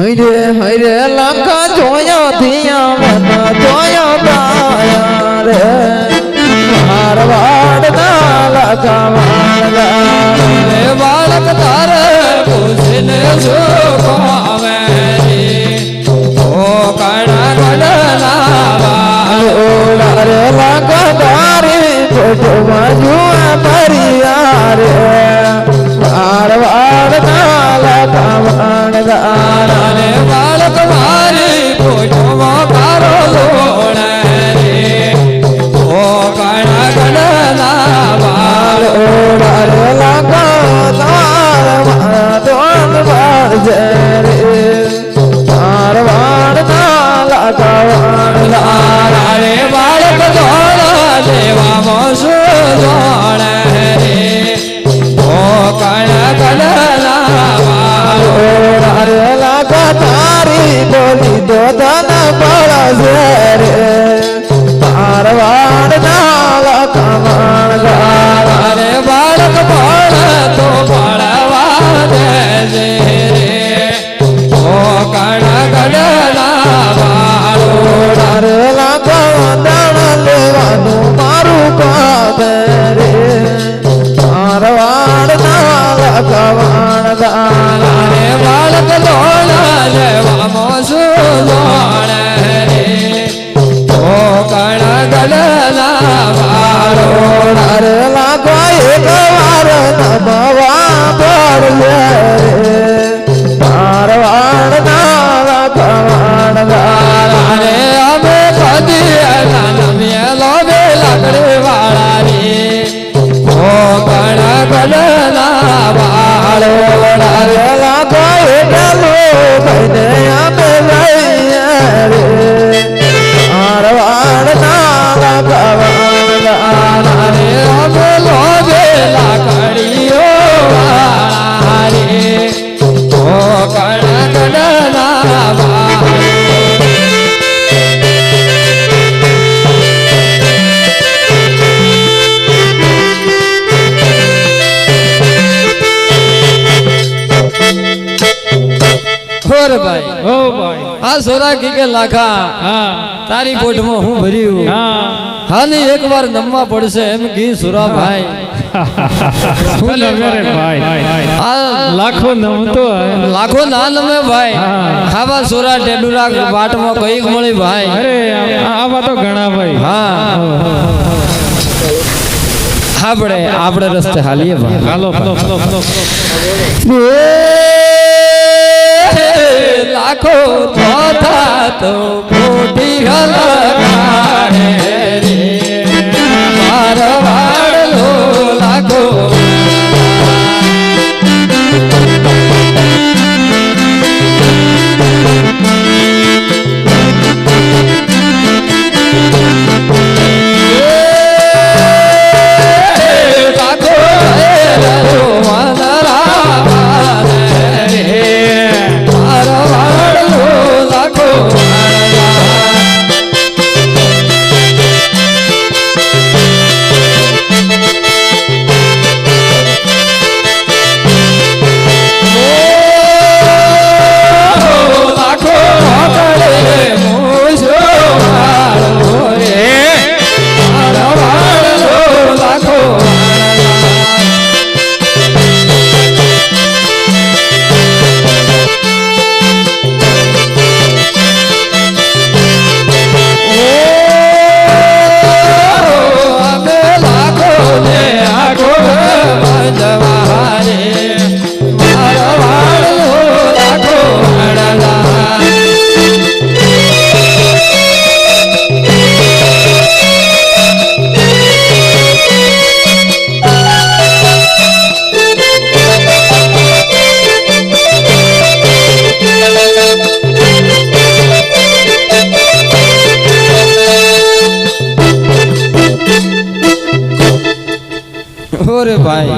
હરે લખા જોયો ધીયા મન જોયો દાયા રે મારવાડ ના લખા મારવાડ બાળક તારે પૂછને જો પાવે ઓ કણા કડલા રે લખા તારી ફોટોમાં જુઆ ભરિયા રે મારવાડ ના લખા મારવાડ રે બાળક મારી પૂછમાં તારો લોણે રે ઓ કણા કડલા બાળ રે લખા તાર દોન બાજે રે મારવાડ ના લખા રે બાળક ધોળા દેવામાં શું જોડે રે ઓ કણ કડલા બાળ રે લખા તારી બોલી દો ધન બળશે રે મારવાડ ના લખા મારવાડ રે બાળક ભણ તો ભણવા દેજે રે ઓ કણ કડલા બાળ રે લખા દાણ લેવાનું મારું કાદે રે મારવાડ ના લખા મારવાડ રે બાળક ધોળા દેવામાં શું જોડે રે ઓ કણ કડલા બાળ રે લખા એક વાર નમવા પડશે રે મારવાડ ના લખા મારવાડ રે અમે કદી મેલો બે લાકડી વાળા રે ઓ કણ કડલા બાળ રે લખા એટલો કહીને અમે લઈએ રે મારવાડ ના લખા મારવાડ રે અમે લોભે લાકડીઓ વાળા રે ઓ કણ કડલા બાળ ખોર ભાઈ ઓ ભાઈ આ સોરા કે લાખા હા તારી કોઠમાં હું ભર્યું હા હાની એકવાર નમવા પડશે એમ કી સુરા ભાઈ ભલે મેરે ભાઈ આ લાખો નમતો હે લાખો ના નમે ભાઈ હા. ખાવા સોરા ટેડુરા વાટમાં કઈક મળી ભાઈ અરે આવા તો ઘણા ભાઈ હા આપણે રસ્તે હાલીએ ભાઈ હાલો લાખો થોથા તો મોટી હલકારે રે મારવાડલો લાખો ઓરે ભાઈ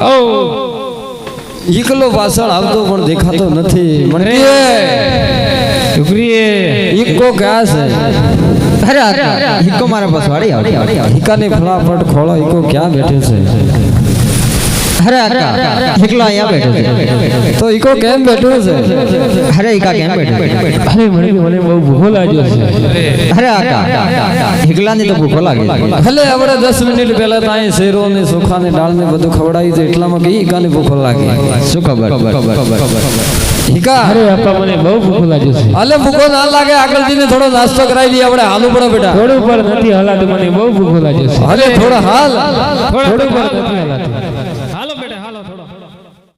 ઓ ઈકલો પાછળ આવતો પણ દેખાતો નથી મને છોકરીએ ઈકો ક્યાં છે અરે હિક્કો મારા પાસ વાળી ઈકાની ફટાફટ ખોળો ઈકો ક્યાં બેઠે છે અરે આકા એકલો અહીંયા બેઠો છે. તો ઈકો કેમ બેઠો છે? અરે એકા કેમ બેઠો? અરે મને બહુ ભૂખો લાગ્યો છે. અરે આકા એકલાની તો ભૂખો લાગે છે. ભલે આપણે 10 મિનિટ પહેલા તો અહીં શેરો ને ચોખા ને દાળ ને બધું ખવડાવી છે એટલામાં કઈ ઈકાને ભૂખો લાગે. શું ખબર? ઈકા અરે આપા મને બહુ ભૂખો લાગ્યો છે. હાલે ભૂખો ના લાગે આગળ જઈને થોડો નાસ્તો કરાવી દઈએ આપણે હાલું પડે બેટા. થોડું પર નથી હલાતું, મને બહુ ભૂખો લાગ્યો છે. હાલે થોડો હાલ થોડું પર નથી હલાતું.